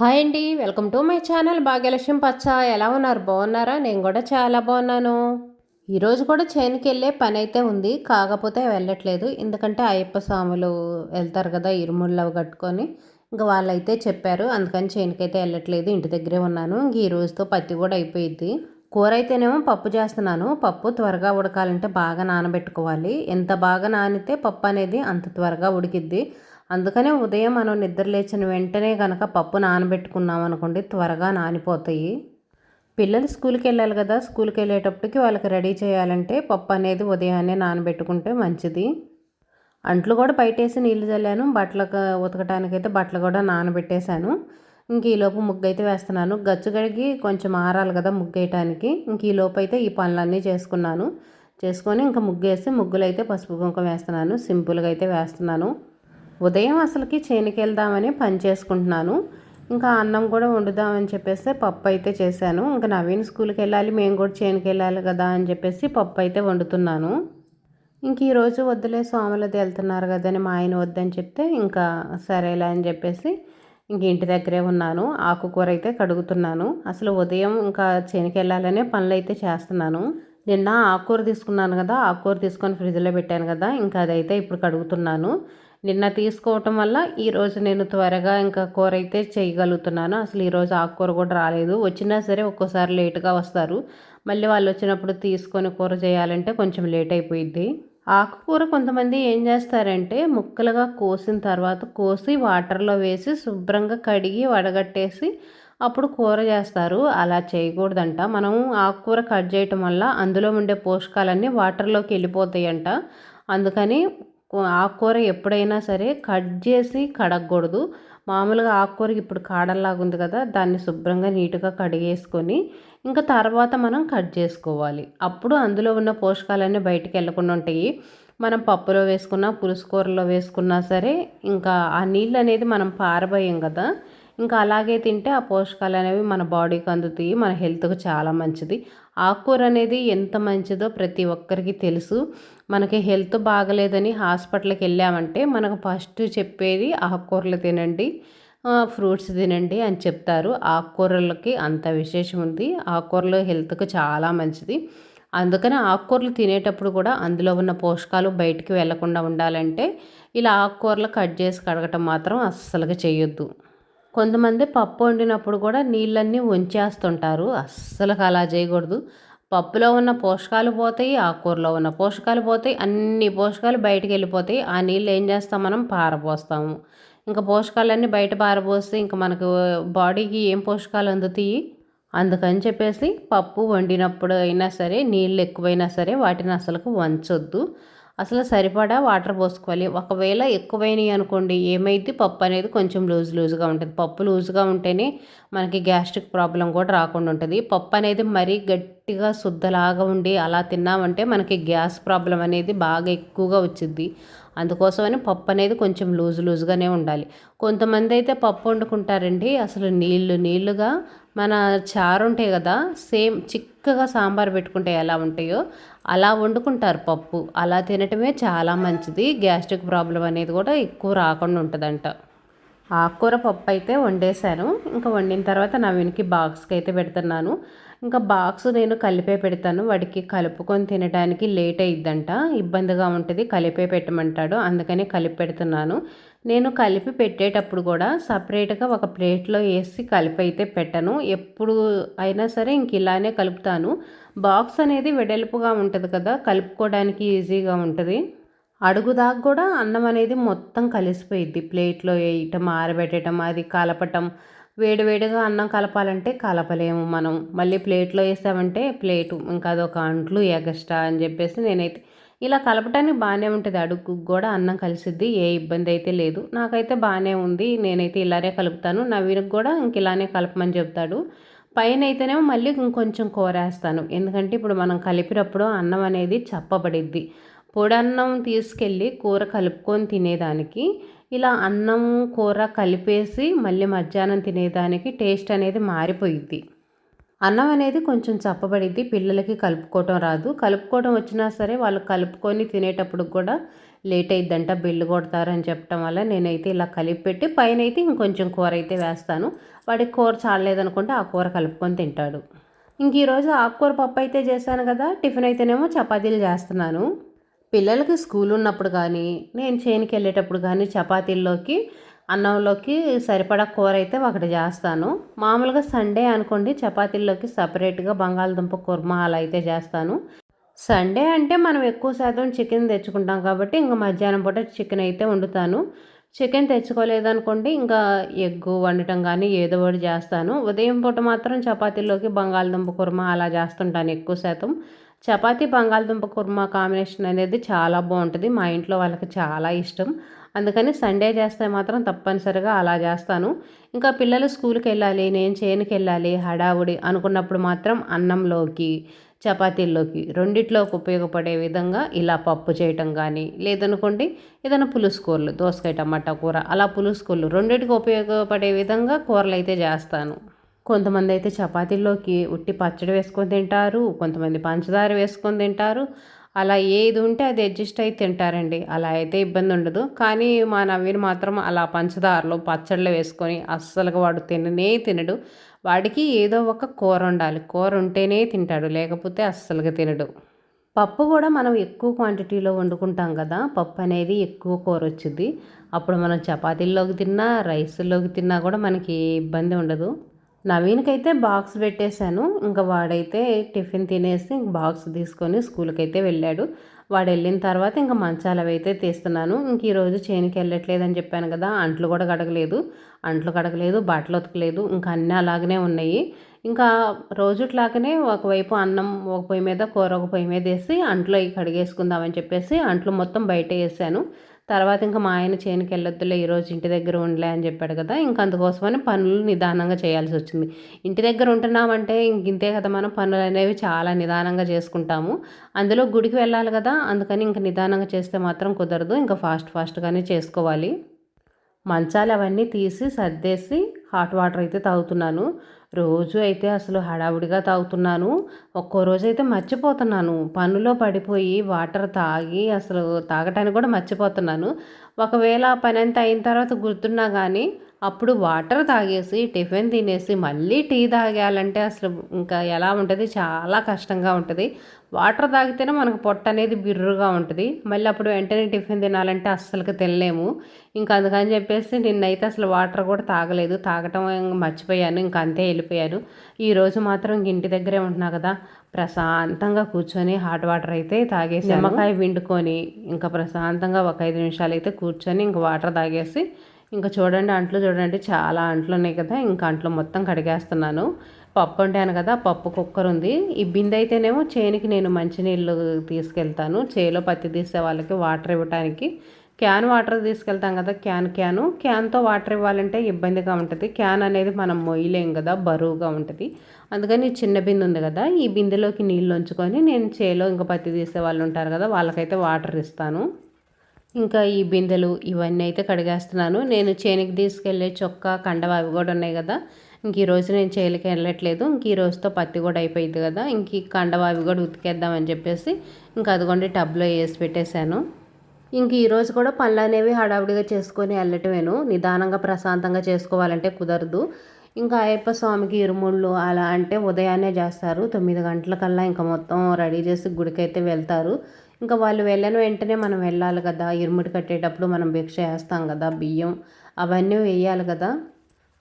Hi అండి. Welcome to my channel Bhagyalakshmi పచ్చ. ఎలా ఉన్నారు? బాగున్నారా? నేను కూడా చాలా బాగున్నాను. ఈరోజు కూడా చేనుకెళ్ళే పని అయితే ఉంది, కాకపోతే వెళ్ళట్లేదు. ఎందుకంటే అయ్యప్ప స్వాములు వెళ్తారు కదా, ఇరుముళ్ళు కట్టుకొని. ఇంకా వాళ్ళైతే చెప్పారు, అందుకని చేనుకైతే వెళ్ళట్లేదు, ఇంటి దగ్గరే ఉన్నాను. ఇంక ఈ రోజుతో పత్తి కూడా అయిపోయింది. కూర అయితేనేమో పప్పు చేస్తున్నాను. పప్పు త్వరగా ఉడకాలంటే బాగా నానబెట్టుకోవాలి. ఎంత బాగా నానితే పప్పు అనేది అంత త్వరగా ఉడికిద్ది. అందుకనే ఉదయం మనం నిద్ర లేచిన వెంటనే కనుక పప్పు నానబెట్టుకున్నాం అనుకోండి, త్వరగా నానిపోతాయి. పిల్లలు స్కూల్కి వెళ్ళాలి కదా, స్కూల్కి వెళ్ళేటప్పటికి వాళ్ళకి రెడీ చేయాలంటే పప్పు అనేది ఉదయాన్నే నానబెట్టుకుంటే మంచిది. అంట్లు కూడా బయటేసి నీళ్ళు చల్లాను. బట్టలకు ఉతకటానికైతే బట్టలు కూడా నానబెట్టేశాను. ఇంక ఈలోపు ముగ్గు అయితే వేస్తున్నాను. గచ్చు కడిగి కొంచెం ఆరాలి కదా ముగ్గు వేయటానికి. ఇంక ఈలోపు అయితే ఈ పనులన్నీ చేసుకున్నాను. చేసుకొని ఇంకా ముగ్గు వేసి ముగ్గులు అయితే పసుపు కుంకుమ వేస్తున్నాను. సింపుల్గా అయితే వేస్తున్నాను. ఉదయం అసలుకి చేనుకి వెళ్దామని పని చేసుకుంటున్నాను. ఇంకా అన్నం కూడా వండుదామని చెప్పేసి పప్పు అయితే చేశాను. ఇంకా నవీన్ స్కూల్కి వెళ్ళాలి, మేము కూడా చేనుకి వెళ్ళాలి కదా అని చెప్పేసి పప్పు అయితే వండుతున్నాను. ఇంక ఈరోజు వద్దులే, సోమలది వెళ్తున్నారు కదని మా ఆయన వద్దని చెప్తే ఇంకా సరేలే అని చెప్పేసి ఇంక ఇంటి దగ్గరే ఉన్నాను. ఆకుకూర అయితే కడుగుతున్నాను. అసలు ఉదయం ఇంకా చేనుకి వెళ్ళాలనే పనులు అయితే చేస్తున్నాను. నిన్న ఆకుకూర తీసుకున్నాను కదా, ఆకుకూర తీసుకొని ఫ్రిడ్జ్లో పెట్టాను కదా, ఇంకా అదైతే ఇప్పుడు కడుగుతున్నాను. నిన్న తీసుకోవటం వల్ల ఈరోజు నేను త్వరగా ఇంకా కూర అయితే చేయగలుగుతున్నాను. అసలు ఈరోజు ఆకుకూర కూడా రాలేదు. వచ్చినా సరే ఒక్కోసారి లేటుగా వస్తారు. మళ్ళీ వాళ్ళు వచ్చినప్పుడు తీసుకొని కూర చేయాలంటే కొంచెం లేట్ అయిపోయిద్ది. ఆకుకూర కొంతమంది ఏం చేస్తారంటే ముక్కలుగా కోసిన తర్వాత కోసి వాటర్లో వేసి శుభ్రంగా కడిగి వడగట్టేసి అప్పుడు కూర చేస్తారు. అలా చేయకూడదంట. మనం ఆకుకూర కట్ చేయటం వల్ల అందులో ఉండే పోషకాలన్నీ వాటర్లోకి వెళ్ళిపోతాయంట. అందుకని ఆకుకూర ఎప్పుడైనా సరే కట్ చేసి కడగకూడదు. మామూలుగా ఆకుకూరకి ఇప్పుడు కాడల్లాగా ఉంది కదా, దాన్ని శుభ్రంగా నీట్గా కడిగేసుకొని ఇంకా తర్వాత మనం కట్ చేసుకోవాలి. అప్పుడు అందులో ఉన్న పోషకాలన్నీ బయటికి వెళ్ళకుండా ఉంటాయి. మనం పప్పులో వేసుకున్నా, పులుసు కూరలో వేసుకున్నా సరే ఇంకా ఆ నీళ్ళు అనేది మనం పారబోయాం కదా, ఇంకా అలాగే తింటే ఆ పోషకాలు అనేవి మన బాడీకి అందుతాయి. మన హెల్త్కి చాలా మంచిది. ఆకుకూర అనేది ఎంత మంచిదో ప్రతి ఒక్కరికి తెలుసు. మనకి హెల్త్ బాగలేదని హాస్పిటల్కి వెళ్ళామంటే మనకు ఫస్ట్ చెప్పేది ఆకుకూరలు తినండి, ఫ్రూట్స్ తినండి అని చెప్తారు. ఆకుకూరలకి అంత విశేషం ఉంది. ఆకుకూరలు హెల్త్కి చాలా మంచిది. అందుకని ఆకుకూరలు తినేటప్పుడు కూడా అందులో ఉన్న పోషకాలు బయటికి వెళ్లకుండా ఉండాలంటే ఇలా ఆకుకూరలు కట్ చేసి కడగటం మాత్రం అస్సలుగా చేయొద్దు. కొంతమంది పప్పు వండినప్పుడు కూడా నీళ్ళన్నీ వంచేస్తుంటారు. అస్సలు అలా చేయకూడదు. పప్పులో ఉన్న పోషకాలు పోతాయి, ఆకుకూరలో ఉన్న పోషకాలు పోతాయి, అన్ని పోషకాలు బయటికి వెళ్ళిపోతాయి. ఆ నీళ్ళు ఏం చేస్తాం, మనం పారబోస్తాము. ఇంకా పోషకాలన్నీ బయట పారబోస్తే ఇంకా మనకు బాడీకి ఏం పోషకాలు అందుతాయి. అందుకని చెప్పేసి పప్పు వండినప్పుడు అయినా సరే నీళ్ళు ఎక్కువైనా సరే వాటిని అసలుకు వంచొద్దు. అసలు సరిపడా వాటర్ పోసుకోవాలి. ఒకవేళ ఎక్కువైనాయి అనుకోండి, ఏమైద్ది, పప్పు అనేది కొంచెం లూజ్గా ఉంటుంది. పప్పు లూజ్గా ఉంటేనే మనకి గ్యాస్ట్రిక్ ప్రాబ్లం కూడా రాకుండా ఉంటుంది. పప్పు అనేది మరీ గట్టిగా శుద్ధలాగా ఉండి అలా తిన్నామంటే మనకి గ్యాస్ ప్రాబ్లం అనేది బాగా ఎక్కువగా వచ్చింది. అందుకోసమని పప్పు అనేది కొంచెం లూజ్గానే ఉండాలి. కొంతమంది అయితే పప్పు వండుకుంటారండి, అసలు నీళ్ళుగా మన చారు ఉంటాయి కదా, సేమ్ చిక్కగా సాంబార్ పెట్టుకుంటే ఎలా ఉంటాయో అలా వండుకుంటారు పప్పు. అలా తినటమే చాలా మంచిది. గ్యాస్ట్రిక్ ప్రాబ్లం అనేది కూడా ఎక్కువ రాకుండా ఉంటుందంట. ఆకుకూర పప్పు అయితే వండేశాను. ఇంకా వండిన తర్వాత నవీన్కి బాక్స్కి అయితే పెడుతున్నాను. ఇంకా బాక్స్ నేను కలిపే పెడతాను. వాడికి కలుపుకొని తినడానికి లేట్ అయిద్దంట, ఇబ్బందిగా ఉంటుంది, కలిపే పెట్టమంటాడు. అందుకని కలిపి పెడుతున్నాను. నేను కలిపి పెట్టేటప్పుడు కూడా సపరేట్గా ఒక ప్లేట్లో వేసి కలిపి అయితే పెట్టను. ఎప్పుడు అయినా సరే ఇంక ఇలానే కలుపుతాను. బాక్స్ అనేది వెడల్పుగా ఉంటుంది కదా, కలుపుకోవడానికి ఈజీగా ఉంటుంది. అడుగుదాకా కూడా అన్నం అనేది మొత్తం కలిసిపోయిద్ది. ప్లేట్లో వేయటం, ఆరబెట్టడం, అది కలపటం. వేడివేడిగా అన్నం కలపాలంటే కలపలేము మనం. మళ్ళీ ప్లేట్లో వేసామంటే ప్లేటు ఇంకా అదొక అంట్లు ఎగస్ట్రా అని చెప్పేసి నేనైతే ఇలా కలపటానికి బాగానే ఉంటుంది. అడుగు కూడా అన్నం కలిసిద్ది, ఏ ఇబ్బంది అయితే లేదు. నాకైతే బాగానే ఉంది. నేనైతే ఇలానే కలుపుతాను. నవీన్కి కూడా ఇంక ఇలానే కలపమని చెప్తాడు. పైన అయితేనేమో మళ్ళీ ఇంకొంచెం కూర వేస్తాను. ఎందుకంటే ఇప్పుడు మనం కలిపినప్పుడు అన్నం అనేది చప్పబడిద్ది. పొడన్నం తీసుకెళ్ళి కూర కలుపుకొని తినేదానికి ఇలా అన్నం కూర కలిపేసి మళ్ళీ మధ్యాహ్నం తినేదానికి టేస్ట్ అనేది మారిపోయిద్ది. అన్నం అనేది కొంచెం చప్పబడిద్ది. పిల్లలకి కలుపుకోవటం రాదు. కలుపుకోవటం వచ్చినా సరే వాళ్ళు కలుపుకొని తినేటప్పుడు కూడా లేట్ అయిద్దంట బెల్లు కొడతారని చెప్పడం వల్ల నేనైతే ఇలా కలిపి పెట్టి పైన అయితే ఇంకొంచెం కూర అయితే వేస్తాను. వాడికి కూర చాలలేదనుకుంటే ఆ కూర కలుపుకొని తింటాడు. ఇంక ఈరోజు ఆకుకూర పప్పు అయితే చేశాను కదా, టిఫిన్ అయితేనేమో చపాతీలు చేస్తున్నాను. పిల్లలకి స్కూల్ ఉన్నప్పుడు కానీ నేను చేనుకి వెళ్ళేటప్పుడు కానీ చపాతీల్లోకి అన్నంలోకి సరిపడా కూర అయితే ఒకటి చేస్తాను. మామూలుగా సండే అనుకోండి చపాతీల్లోకి సపరేట్గా బంగాళదుంప కుర్మా అలా అయితే చేస్తాను. సండే అంటే మనం ఎక్కువ శాతం చికెన్ తెచ్చుకుంటాం కాబట్టి ఇంక మధ్యాహ్నం పూట చికెన్ అయితే వండుతాను. చికెన్ తెచ్చుకోలేదనుకోండి ఇంకా ఎగ్గు వండటం కానీ ఏదో ఒకటి చేస్తాను. ఉదయం పూట మాత్రం చపాతీలోకి బంగాళదుంప కుర్మా అలా చేస్తుంటాను ఎక్కువ శాతం. చపాతీ బంగాళదుంప కుర్మా కాంబినేషన్ అనేది చాలా బాగుంటుంది. మా ఇంట్లో వాళ్ళకి చాలా ఇష్టం. అందుకని సండే చేస్తే మాత్రం తప్పనిసరిగా అలా చేస్తాను. ఇంకా పిల్లలు స్కూల్కి వెళ్ళాలి, నేను చేనుకి వెళ్ళాలి హడావుడి అనుకున్నప్పుడు మాత్రం అన్నంలోకి చపాతీల్లోకి రెండిట్లోకి ఉపయోగపడే విధంగా ఇలా పప్పు చేయటం కానీ లేదనుకోండి ఏదైనా పులుసు కూరలు దోసకాయ టమాటా కూర అలా పులుసు కూరలు రెండింటికి ఉపయోగపడే విధంగా కూరలు అయితే చేస్తాను. కొంతమంది అయితే చపాతీల్లోకి ఉట్టి పచ్చడి వేసుకొని తింటారు, కొంతమంది పంచదార వేసుకొని తింటారు. అలా ఏది ఉంటే అది అడ్జస్ట్ అయి తింటారండి. అలా అయితే ఇబ్బంది ఉండదు. కానీ మా నవీన్ మాత్రం అలా పంచదారలో పచ్చళ్ళు వేసుకొని అస్సలుగా వాడు తిననే తినడు. వాడికి ఏదో ఒక కూర ఉండాలి. కూర ఉంటేనే తింటాడు, లేకపోతే అస్సలుగా తినడు. పప్పు కూడా మనం ఎక్కువ క్వాంటిటీలో వండుకుంటాం కదా, పప్పు అనేది ఎక్కువ కూర వచ్చింది. అప్పుడు మనం చపాతీల్లోకి తిన్నా రైస్లోకి తిన్నా కూడా మనకి ఏ ఇబ్బంది ఉండదు. నవీన్కైతే బాక్స్ పెట్టేశాను. ఇంకా వాడైతే టిఫిన్ తినేసి బాక్స్ తీసుకొని స్కూల్కి అయితే వెళ్ళాడు. వాడు వెళ్ళిన తర్వాత ఇంకా మంచాలు అవి అయితే తీస్తున్నాను. ఇంక ఈరోజు చేనుకి వెళ్ళట్లేదని చెప్పాను కదా, అంట్లు కూడా కడగలేదు, బట్టలు ఉతకలేదు, ఇంకా అన్నీ అలాగనే ఉన్నాయి. ఇంకా రోజుట్లాగానే ఒకవైపు అన్నం ఒక పొయ్యి మీద కూర ఒక పొయ్యి మీద వేసి అంట్లు అవి కడిగేసుకుందామని చెప్పేసి అంట్లు మొత్తం బయట వేసాను. తర్వాత ఇంకా మా ఆయన చేనుకి వెళ్ళొద్దులే ఈరోజు ఇంటి దగ్గర ఉండలే అని చెప్పాడు కదా, ఇంకా అందుకోసమని పనులు నిదానంగా చేయాల్సి వచ్చింది. ఇంటి దగ్గర ఉంటున్నామంటే ఇంక ఇంతే కదా, మనం పనులు అనేవి చాలా నిదానంగా చేసుకుంటాము. అందులో గుడికి వెళ్ళాలి కదా, అందుకని ఇంక నిదానంగా చేస్తే మాత్రం కుదరదు. ఇంకా ఫాస్ట్గానే చేసుకోవాలి. మంచాలు అవన్నీ తీసి సర్దేసి హాట్ వాటర్ అయితే తాగుతున్నాను. రోజు అయితే అసలు హడావుడిగా తాగుతున్నాను. ఒక్కో రోజైతే మర్చిపోతున్నాను. పనిలో పడిపోయి వాటర్ తాగి అసలు తాగటానికి కూడా మర్చిపోతున్నాను. ఒకవేళ పని అంతా అయిన తర్వాత గుర్తున్నా కానీ అప్పుడు వాటర్ తాగేసి టిఫిన్ తినేసి మళ్ళీ టీ తాగాలంటే అసలు ఇంకా ఎలా ఉంటుంది, చాలా కష్టంగా ఉంటుంది. వాటర్ తాగితేనే మనకు పొట్ట అనేది బిర్రుగా ఉంటుంది. మళ్ళీ అప్పుడు వెంటనే టిఫిన్ తినాలంటే అస్సలుకి తినలేము. ఇంకా అందుకని చెప్పేసి నిన్నైతే అసలు వాటర్ కూడా తాగలేదు. తాగటం మర్చిపోయాను. ఇంకా అంతే వెళ్ళిపోయాను. ఈరోజు మాత్రం ఇంటి దగ్గరే ఉంటున్నా కదా, ప్రశాంతంగా కూర్చొని హాట్ వాటర్ అయితే తాగేసి నిమ్మకాయ పిండుకొని ఇంకా ప్రశాంతంగా ఒక 5 నిమిషాలు అయితే కూర్చొని ఇంక వాటర్ తాగేసి ఇంకా చూడండి అంట్లు చూడండి చాలా అంట్లు ఉన్నాయి కదా, ఇంకా అంట్లు మొత్తం కడిగేస్తున్నాను. పప్పు వండాను కదా, పప్పు కుక్కర్ ఉంది. ఈ బిందె అయితేనేమో చేనికి నేను మంచినీళ్ళు తీసుకెళ్తాను. చేలో పత్తి తీసే వాళ్ళకి వాటర్ ఇవ్వడానికి క్యాన్ వాటర్ తీసుకెళ్తాం కదా, క్యాన్తో వాటర్ ఇవ్వాలంటే ఇబ్బందిగా ఉంటుంది. క్యాన్ అనేది మనం మొయ్యలేం కదా, బరువుగా ఉంటుంది. అందుకని చిన్న బిందె ఉంది కదా, ఈ బిందెలోకి నీళ్ళు ఉంచుకొని నేను చేలో ఇంకా పత్తి తీసే వాళ్ళు ఉంటారు కదా, వాళ్ళకైతే వాటర్ ఇస్తాను. ఇంకా ఈ బిందెలు ఇవన్నీ అయితే కడిగేస్తున్నాను. నేను చేనికి తీసుకెళ్ళే చొక్కా కండవ అవి కూడా ఉన్నాయి కదా, ఇంక ఈరోజు నేను చేలకి వెళ్ళట్లేదు. ఇంక ఈ రోజుతో పత్తి కూడా అయిపోయింది కదా, ఇంక ఈ కండవ అవి కూడా ఉతికేద్దామని చెప్పేసి ఇంకా అదిగోండి టబ్లో వేసి పెట్టేశాను. ఇంక ఈరోజు కూడా పనులు అనేవి హడావుడిగా చేసుకొని వెళ్ళటమేను. నిదానంగా ప్రశాంతంగా చేసుకోవాలంటే కుదరదు. ఇంకా అయ్యప్ప స్వామికి ఇరుముళ్ళు అలా అంటే ఉదయాన్నే చేస్తారు. 9 గంటలకల్లా ఇంకా మొత్తం రెడీ చేసి గుడికైతే వెళ్తారు. ఇంకా వాళ్ళు వెళ్ళిన వెంటనే మనం వెళ్ళాలి కదా, ఇరుముడి కట్టేటప్పుడు మనం భిక్ష వేస్తాం కదా, బియ్యం అవన్నీ వేయాలి కదా,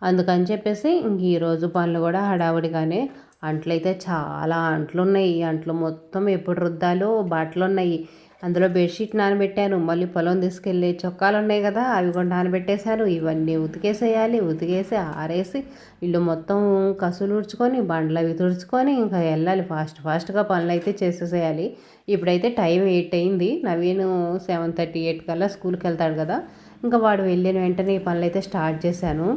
అందుకని చెప్పేసి ఇంక ఈరోజు పనులు కూడా హడావుడిగానే. అంట్లయితే చాలా అంట్లు ఉన్నాయి. ఈ అంట్లు మొత్తం ఎప్పుడు రుద్దాలో బట్టలు ఉన్నాయి. అందులో బెడ్షీట్ నానబెట్టాను, మళ్ళీ పొలం తీసుకెళ్ళి చొక్కాలు ఉన్నాయి కదా అవి కూడా నానబెట్టేశాను. ఇవన్నీ ఉతికేసేయాలి, ఉతికేసి ఆరేసి ఇల్లు మొత్తం కసులు ఉడ్చుకొని బండ్లు అవి తుడుచుకొని ఇంకా వెళ్ళాలి. ఫాస్ట్గా పనులు అయితే చేసేసేయాలి. ఇప్పుడైతే టైం 8 అయింది. నవీన్ 7:30 8 కల్లా స్కూల్కి వెళ్తాడు కదా, ఇంకా వాడు వెళ్ళిన వెంటనే ఈ పనులు అయితే స్టార్ట్ చేశాను.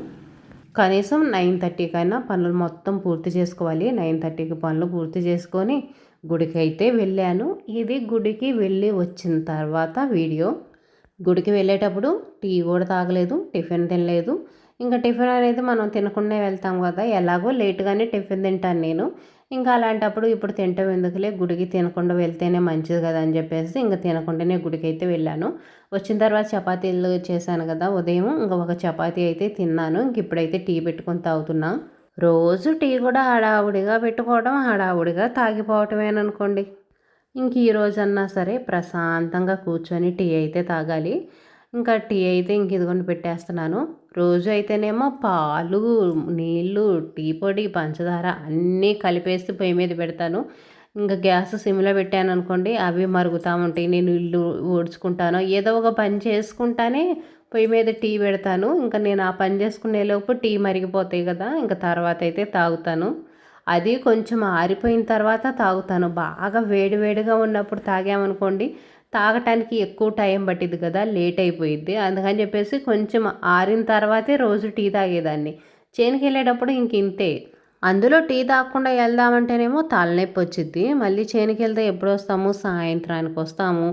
కనీసం 9:30 కైనా పనులు మొత్తం పూర్తి చేసుకోవాలి. 9:30కి పనులు పూర్తి చేసుకొని గుడికి అయితే వెళ్ళాను. ఇది గుడికి వెళ్ళి వచ్చిన తర్వాత వీడియో. గుడికి వెళ్ళేటప్పుడు టీ కూడా తాగలేదు, టిఫిన్ తినలేదు. ఇంకా టిఫిన్ అనేది మనం తినకుండా వెళ్తాం కదా, ఎలాగో లేటుగానే టిఫిన్ తింటాను నేను. ఇంకా అలాంటప్పుడు ఇప్పుడు తింటాం ఎందుకులే, గుడికి తినకుండా వెళ్తేనే మంచిది కదా అని చెప్పేసి ఇంకా తినకుండానే గుడికి అయితే వెళ్ళాను. వచ్చిన తర్వాత చపాతీలు చేశాను కదా ఉదయం, ఇంకా ఒక చపాతీ అయితే తిన్నాను. ఇంక ఇప్పుడైతే టీ పెట్టుకొని తాగుతున్నా. రోజు టీ కూడా హడావుడిగా పెట్టుకోవడం, హడావుడిగా తాగిపోవటమేననుకోండి. ఇంక ఈ రోజన్నా సరే ప్రశాంతంగా కూర్చొని టీ అయితే తాగాలి. ఇంకా టీ అయితే ఇంక ఇదిగోండి పెట్టేస్తున్నాను. రోజు అయితేనేమో పాలు, నీళ్ళు, టీ పొడి, పంచదార అన్నీ కలిపేసి పొయ్యి మీద పెడతాను. ఇంకా గ్యాస్ సిమ్లో పెట్టాననుకోండి అవి మరుగుతూ ఉంటాయి. నేను ఇల్లు ఊడ్చుకుంటాను, ఏదో ఒక పని చేసుకుంటానే పొయ్యి మీద టీ పెడతాను. ఇంకా నేను ఆ పని చేసుకునేలోపు టీ మరిగిపోతాయి కదా, ఇంకా తర్వాత అయితే తాగుతాను. అది కొంచెం ఆరిపోయిన తర్వాత తాగుతాను. బాగా వేడి వేడిగా ఉన్నప్పుడు తాగామనుకోండి తాగటానికి ఎక్కువ టైం పట్టిద్ది కదా, లేట్ అయిపోయిద్ది. అందుకని చెప్పేసి కొంచెం ఆరిన తర్వాతే రోజు టీ తాగేదాన్ని. చేనుకి వెళ్ళేటప్పుడు ఇంక ఇంతే. అందులో టీ తాగకుండా వెళ్దామంటేనేమో తలనొప్పి వచ్చిద్ది. మళ్ళీ చేనుకి వెళ్తే ఎప్పుడు వస్తాము, సాయంత్రానికి వస్తాము.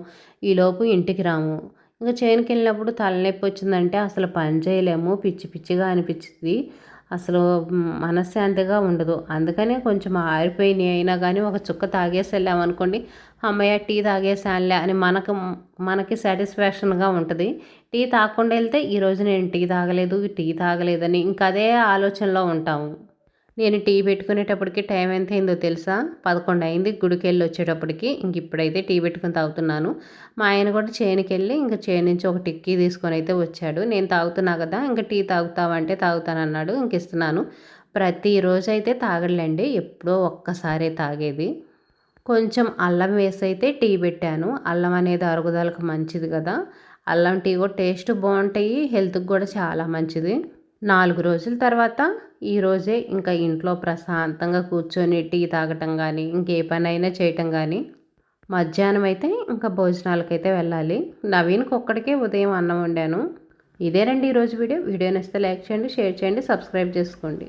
ఈలోపు ఇంటికి రాము. ఇంకా చేనుకి వెళ్ళినప్పుడు తలనొప్పి వచ్చిందంటే అసలు పని చేయలేము, పిచ్చి పిచ్చిగా అనిపించింది. అసలు మనశ్శాంతిగా ఉండదు. అందుకనే కొంచెం ఆరిపోయినాయి అయినా కానీ ఒక చుక్క తాగేసి వెళ్ళామనుకోండి, అమ్మయ్య టీ తాగేసానులే అని మనకి సాటిస్ఫాక్షన్గా ఉంటుంది. టీ తాగకుండా వెళ్తే ఈరోజు నేను టీ తాగలేదని ఇంకా అదే ఆలోచనలో ఉంటాము. నేను టీ పెట్టుకునేటప్పటికి టైం ఎంత అయిందో తెలుసా? 11 అయింది గుడికి వెళ్ళి వచ్చేటప్పటికి. ఇంక ఇప్పుడైతే టీ పెట్టుకుని తాగుతున్నాను. మా ఆయన కూడా చేనుకి వెళ్ళి ఇంకా చేను నుంచి ఒక టిక్కీ తీసుకొని అయితే వచ్చాడు. నేను తాగుతున్నా కదా, ఇంకా టీ తాగుతావంటే తాగుతానన్నాడు. ఇంక ఇస్తున్నాను. ప్రతిరోజు అయితే తాగలేండి, ఎప్పుడో ఒక్కసారే తాగేది. కొంచెం అల్లం వేసి అయితే టీ పెట్టాను. అల్లం అనేది అరుగుదలకు మంచిది కదా. అల్లం టీ కూడా టేస్ట్ బాగుంటాయి, హెల్త్కి కూడా చాలా మంచిది. 4 రోజుల తర్వాత ఈరోజే ఇంకా ఇంట్లో ప్రశాంతంగా కూర్చొని టీ తాగటం కానీ ఇంకే పనైనా చేయటం కానీ. మధ్యాహ్నం అయితే ఇంకా భోజనాలకైతే వెళ్ళాలి. నవీన్కి ఒక్కడికే ఉదయం అన్నం వండాను. ఇదేనండి ఈరోజు వీడియో. వీడియో నచ్చితే లైక్ చేయండి, షేర్ చేయండి, సబ్స్క్రైబ్ చేసుకోండి.